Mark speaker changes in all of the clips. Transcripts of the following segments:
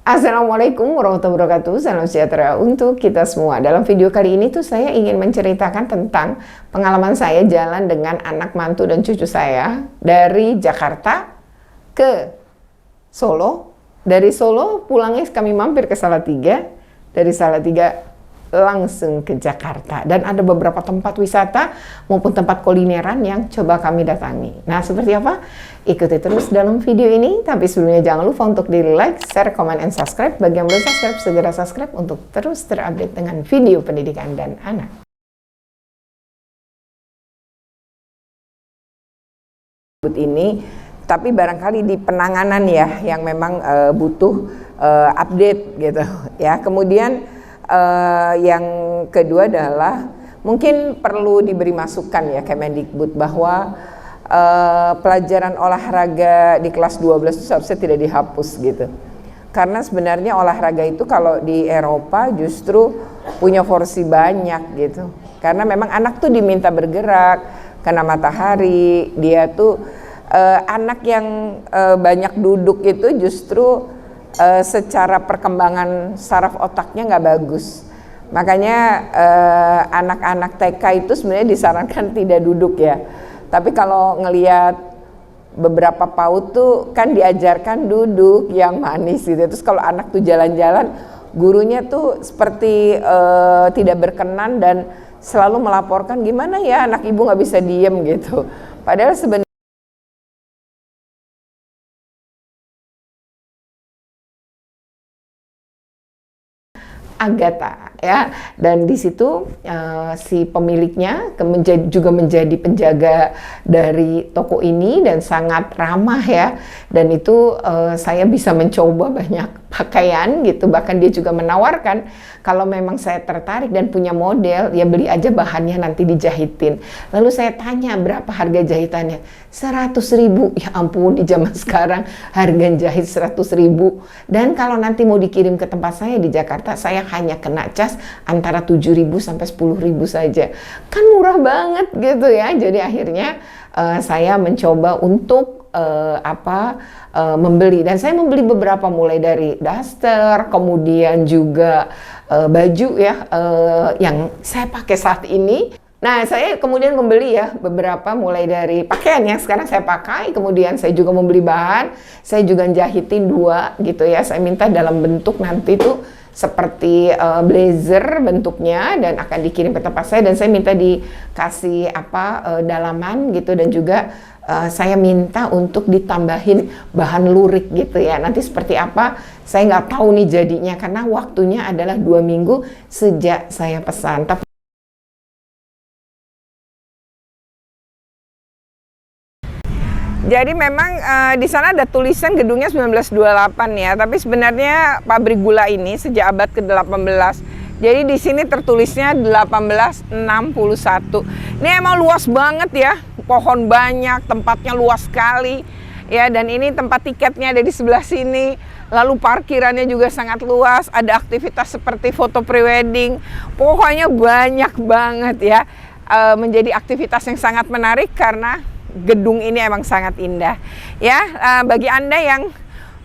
Speaker 1: Assalamualaikum warahmatullahi wabarakatuh. Salam sejahtera untuk kita semua. Dalam video kali ini tuh saya ingin menceritakan tentang pengalaman saya jalan dengan anak mantu dan cucu saya dari Jakarta ke Solo. Dari Solo pulangnya kami mampir ke Salatiga. Dari Salatiga langsung ke Jakarta, dan ada beberapa tempat wisata maupun tempat kulineran yang coba kami datangi. Nah, seperti apa? Ikuti terus dalam video ini. Tapi sebelumnya jangan lupa untuk di like, share, comment, and subscribe. Bagi yang belum subscribe, segera subscribe untuk terus terupdate dengan video pendidikan dan anak. Ini, tapi barangkali di penanganan ya, yang memang butuh update gitu ya. Kemudian yang kedua adalah mungkin perlu diberi masukan ya Kemendikbud bahwa pelajaran olahraga di kelas 12 itu seharusnya tidak dihapus gitu. Karena sebenarnya olahraga itu kalau di Eropa justru punya porsi banyak gitu. Karena memang anak tuh diminta bergerak, kena matahari, dia tuh anak yang banyak duduk itu justru secara perkembangan saraf otaknya nggak bagus. Makanya anak-anak TK itu sebenarnya disarankan tidak duduk ya. Tapi kalau ngelihat beberapa PAUD tuh kan diajarkan duduk yang manis gitu. Terus kalau anak tuh jalan-jalan, gurunya tuh seperti tidak berkenan dan selalu melaporkan gimana ya anak ibu nggak bisa diem gitu. Padahal sebenarnya Agatha ya, dan di situ si pemiliknya juga menjadi penjaga dari toko ini dan sangat ramah ya, dan itu saya bisa mencoba banyak pakaian gitu, bahkan dia juga menawarkan kalau memang saya tertarik dan punya model ya beli aja bahannya nanti dijahitin. Lalu saya tanya berapa harga jahitannya, 100.000. Ya ampun, di zaman sekarang harga jahit 100.000, dan kalau nanti mau dikirim ke tempat saya di Jakarta saya hanya kena cas antara 7.000 sampai 10.000 saja. Kan murah banget gitu ya. Jadi akhirnya saya mencoba untuk membeli, dan saya membeli beberapa mulai dari daster, kemudian juga baju ya yang saya pakai saat ini. Nah, saya kemudian membeli ya beberapa mulai dari pakaian yang sekarang saya pakai, kemudian saya juga membeli bahan, saya juga jahitin 2 gitu ya. Saya minta dalam bentuk nanti tuh seperti blazer bentuknya dan akan dikirim ke tempat saya, dan saya minta dikasih dalaman gitu, dan juga saya minta untuk ditambahin bahan lurik gitu ya. Nanti seperti apa saya nggak tahu nih jadinya, karena waktunya adalah 2 minggu sejak saya pesan. Tapi jadi memang di sana ada tulisan gedungnya 1928 ya, tapi sebenarnya pabrik gula ini sejak abad ke-18. Jadi di sini tertulisnya 1861. Ini emang luas banget ya, pohon banyak, tempatnya luas sekali ya, dan ini tempat tiketnya ada di sebelah sini. Lalu parkirannya juga sangat luas, ada aktivitas seperti foto prewedding. Pokoknya banyak banget ya, menjadi aktivitas yang sangat menarik karena gedung ini emang sangat indah ya. Bagi Anda yang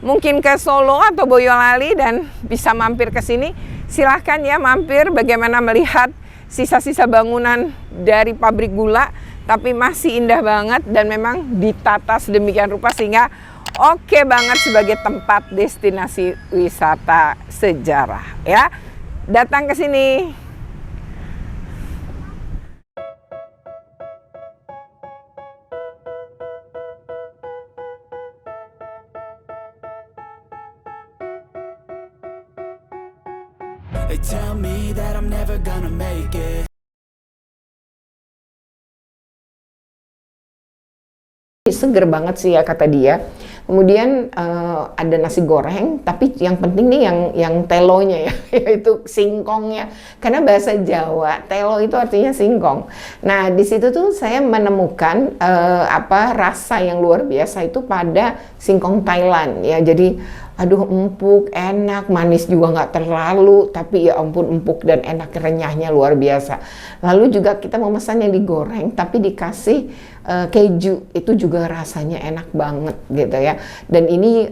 Speaker 1: mungkin ke Solo atau Boyolali dan bisa mampir ke sini, silahkan ya mampir. Bagaimana melihat sisa-sisa bangunan dari pabrik gula, tapi masih indah banget dan memang ditata sedemikian rupa sehingga oke banget sebagai tempat destinasi wisata sejarah ya. Datang ke sini.
Speaker 2: They tell me that I'm never gonna make it.
Speaker 1: Seger banget sih ya kata dia. Kemudian ada nasi goreng, tapi yang penting nih yang telonya ya, yaitu singkongnya. Karena bahasa Jawa telo itu artinya singkong. Nah di situ tuh saya menemukan rasa yang luar biasa itu pada singkong Thailand ya. Jadi aduh empuk, enak, manis juga nggak terlalu, tapi ya ampun empuk dan enak, renyahnya luar biasa. Lalu juga kita memesan yang digoreng tapi dikasih keju, itu juga rasanya enak banget gitu ya. Dan ini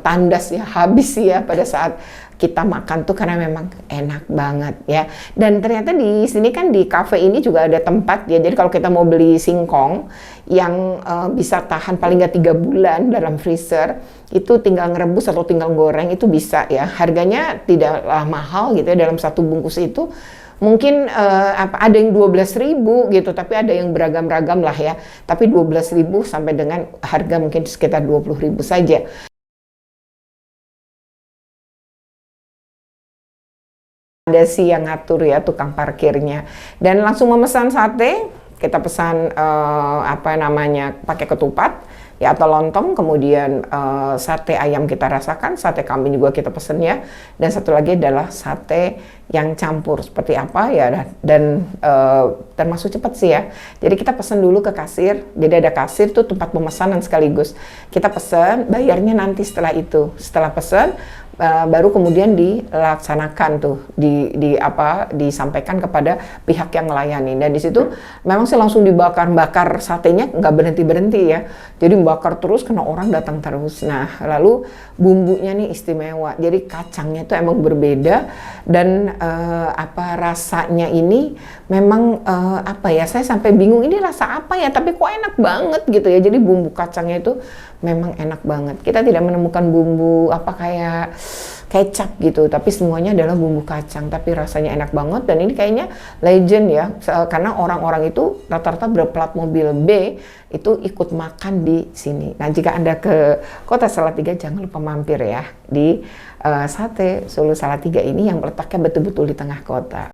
Speaker 1: tandas ya, habis ya pada saat kita makan tuh karena memang enak banget ya. Dan ternyata di sini kan di cafe ini juga ada tempat ya. Jadi kalau kita mau beli singkong yang bisa tahan paling nggak 3 bulan dalam freezer, itu tinggal ngerebus atau tinggal goreng itu bisa ya. Harganya tidaklah mahal gitu ya, dalam satu bungkus itu mungkin ada yang 12.000 gitu, tapi ada yang beragam-ragam lah ya. Tapi 12.000 sampai dengan harga mungkin sekitar 20.000 saja. Ada sih yang ngatur ya tukang parkirnya. Dan langsung memesan sate, kita pesan apa namanya, pakai ketupat ya atau lontong, kemudian sate ayam kita rasakan, sate kambing juga kita pesen ya, dan satu lagi adalah sate yang campur seperti apa ya, dan termasuk cepat sih ya. Jadi kita pesen dulu ke kasir, jadi ada kasir tuh tempat pemesanan sekaligus. Kita pesen, bayarnya nanti setelah itu, setelah pesen baru kemudian dilaksanakan tuh, disampaikan kepada pihak yang melayani. Dan di situ memang sih langsung dibakar satenya, nggak berhenti ya. Jadi bakar terus karena orang datang terus. Nah, lalu bumbunya nih istimewa. Jadi kacangnya itu emang berbeda, dan rasanya ini memang saya sampai bingung ini rasa apa ya, tapi kok enak banget gitu ya. Jadi bumbu kacangnya itu memang enak banget. Kita tidak menemukan bumbu kayak kecap gitu, tapi semuanya adalah bumbu kacang, tapi rasanya enak banget. Dan ini kayaknya legend ya, karena orang-orang itu rata-rata berplat mobil B itu ikut makan di sini. Nah, jika Anda ke Kota Salatiga, jangan lupa mampir ya di Sate Solo Salatiga ini yang letaknya betul-betul di tengah kota.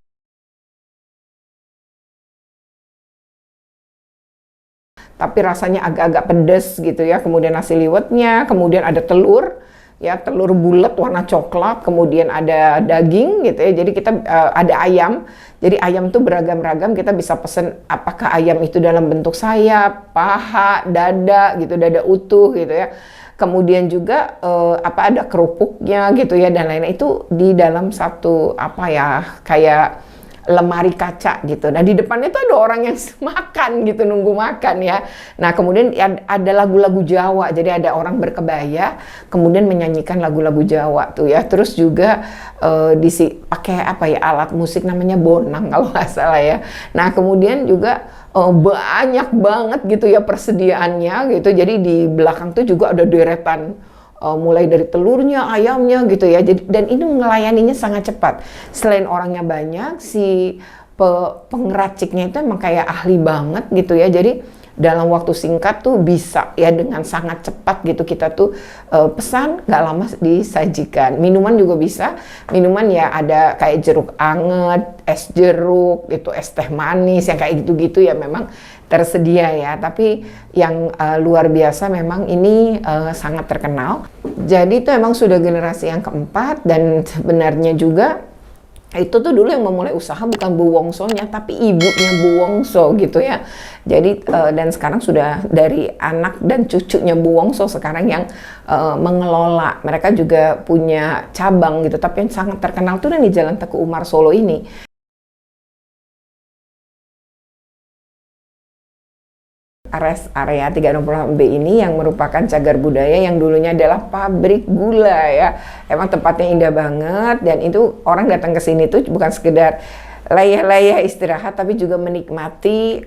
Speaker 1: Tapi rasanya agak-agak pedas gitu ya. Kemudian nasi liwetnya, kemudian ada telur ya, telur bulat warna coklat, kemudian ada daging gitu ya. Jadi kita ada ayam. Jadi ayam tuh beragam-ragam, kita bisa pesen apakah ayam itu dalam bentuk sayap, paha, dada gitu, dada utuh gitu ya. Kemudian juga ada kerupuknya gitu ya, dan lain-lain itu di dalam satu kayak lemari kaca gitu. Nah, di depannya tuh ada orang yang makan gitu, nunggu makan ya. Nah, kemudian ada lagu-lagu Jawa. Jadi ada orang berkebaya kemudian menyanyikan lagu-lagu Jawa tuh ya. Terus juga pakai alat musik namanya bonang kalau nggak salah ya. Nah, kemudian juga banyak banget gitu ya persediaannya gitu. Jadi di belakang tuh juga ada deretan mulai dari telurnya, ayamnya gitu ya. Jadi, dan ini melayaninya sangat cepat. Selain orangnya banyak, si pengraciknya itu emang kayak ahli banget gitu ya. Jadi dalam waktu singkat tuh bisa ya dengan sangat cepat gitu kita tuh pesan, nggak lama disajikan. Minuman juga bisa. Minuman ya ada kayak jeruk anget, es jeruk, itu es teh manis yang kayak gitu-gitu ya memang tersedia ya. Tapi yang luar biasa memang ini sangat terkenal. Jadi itu emang sudah generasi yang keempat, dan sebenarnya juga itu tuh dulu yang memulai usaha bukan Bu Wongsonya, tapi ibunya Bu Wongso gitu ya. Jadi dan sekarang sudah dari anak dan cucunya Bu Wongso sekarang yang mengelola. Mereka juga punya cabang gitu, tapi yang sangat terkenal tuh di Jalan Teguh Umar Solo ini. Rest area 366B ini yang merupakan cagar budaya yang dulunya adalah pabrik gula ya. Emang tempatnya indah banget, dan itu orang datang ke sini tuh bukan sekedar layah-layah istirahat, tapi juga menikmati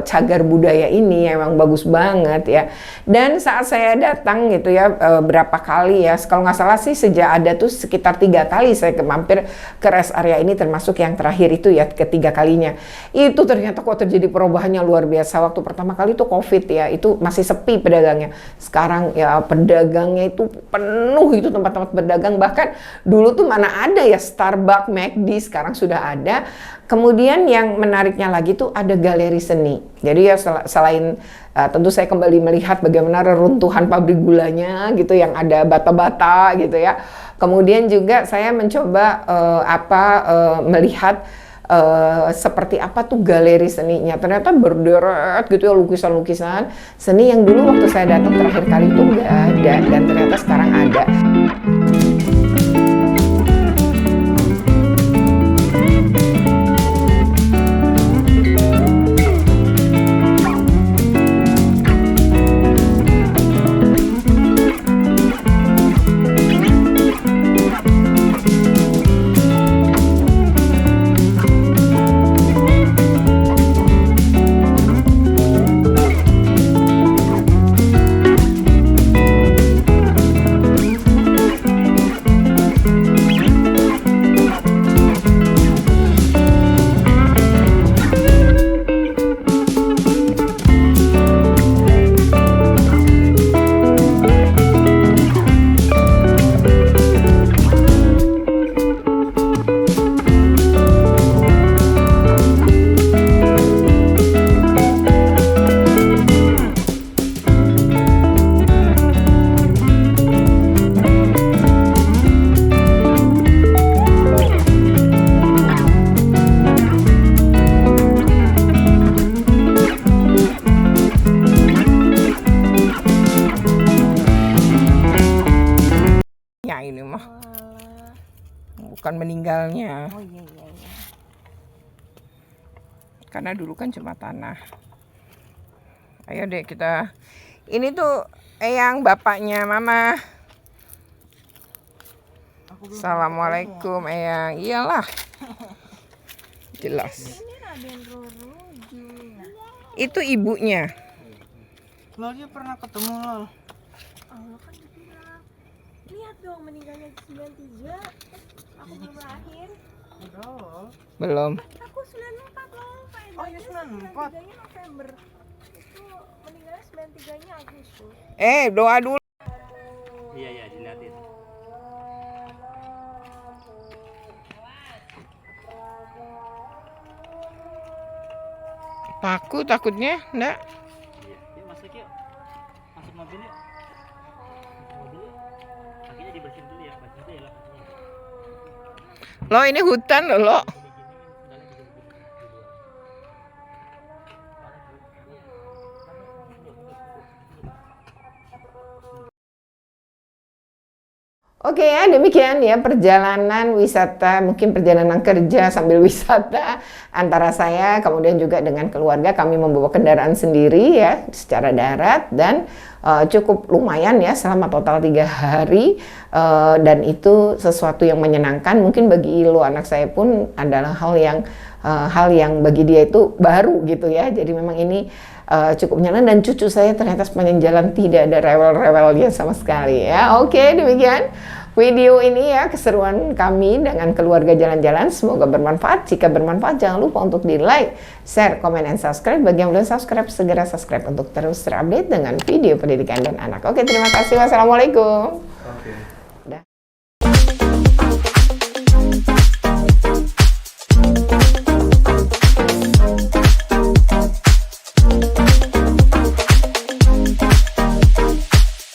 Speaker 1: cagar budaya ini yang emang bagus banget ya. Dan saat saya datang gitu ya, berapa kali ya, kalau nggak salah sih sejak ada tuh sekitar 3 kali saya mampir ke rest area ini, termasuk yang terakhir itu ya ketiga kalinya. Itu ternyata kok terjadi perubahannya luar biasa. Waktu pertama kali itu COVID ya, itu masih sepi pedagangnya. Sekarang ya pedagangnya itu penuh, itu tempat-tempat pedagang. Bahkan dulu tuh mana ada ya Starbucks, McD, sekarang sudah ada. Kemudian yang menariknya lagi tuh ada galeri seni. Jadi ya selain tentu saya kembali melihat bagaimana reruntuhan pabrik gulanya gitu yang ada bata-bata gitu ya. Kemudian juga saya mencoba melihat seperti apa tuh galeri seninya. Ternyata berderet gitu ya, lukisan-lukisan seni yang dulu waktu saya datang terakhir kali itu nggak ada, dan ternyata sekarang ada. Ini mah bukan meninggalnya.
Speaker 3: Oh iya.
Speaker 1: Karena dulu kan cuma tanah. Ayo deh kita. Ini tuh Eyang, bapaknya Mama. Assalamualaikum Eyang. Iyalah. Jelas.
Speaker 3: Ini Raden Roro juga.
Speaker 1: Itu ibunya.
Speaker 4: Lol, dia pernah ketemu Lol.
Speaker 3: Allah kan dibilang. Lihat dong meninggalnya 93. Aku belum lahir.
Speaker 1: Belum.
Speaker 3: Aku 94 loh.
Speaker 4: Oh iya 94.
Speaker 3: 93-nya November. Itu meninggalnya 93-nya Agustus.
Speaker 1: Doa dulu.
Speaker 4: Iya dilihatin.
Speaker 1: Takutnya enggak.
Speaker 4: Iya, yuk masuk yuk. Masuk mobil yuk. Mobil yuk. Kakinya dibersihin dulu ya, baju ya lah.
Speaker 1: Lo ini hutan lo. Oke ya, demikian ya perjalanan wisata, mungkin perjalanan kerja sambil wisata antara saya, kemudian juga dengan keluarga. Kami membawa kendaraan sendiri ya secara darat, dan cukup lumayan ya selama total 3 hari, dan itu sesuatu yang menyenangkan. Mungkin bagi Ilo, anak saya pun adalah hal yang bagi dia itu baru gitu ya. Jadi memang ini cukup menyenangkan, dan cucu saya ternyata sepanjang jalan tidak ada rewel-rewelnya sama sekali ya. Oke, demikian video ini ya, keseruan kami dengan keluarga jalan-jalan. Semoga bermanfaat. Jika bermanfaat, jangan lupa untuk di like, share, komen, dan subscribe. Bagi yang belum subscribe, segera subscribe untuk terus terupdate dengan video pendidikan dan anak. Oke, terima kasih. Wassalamualaikum.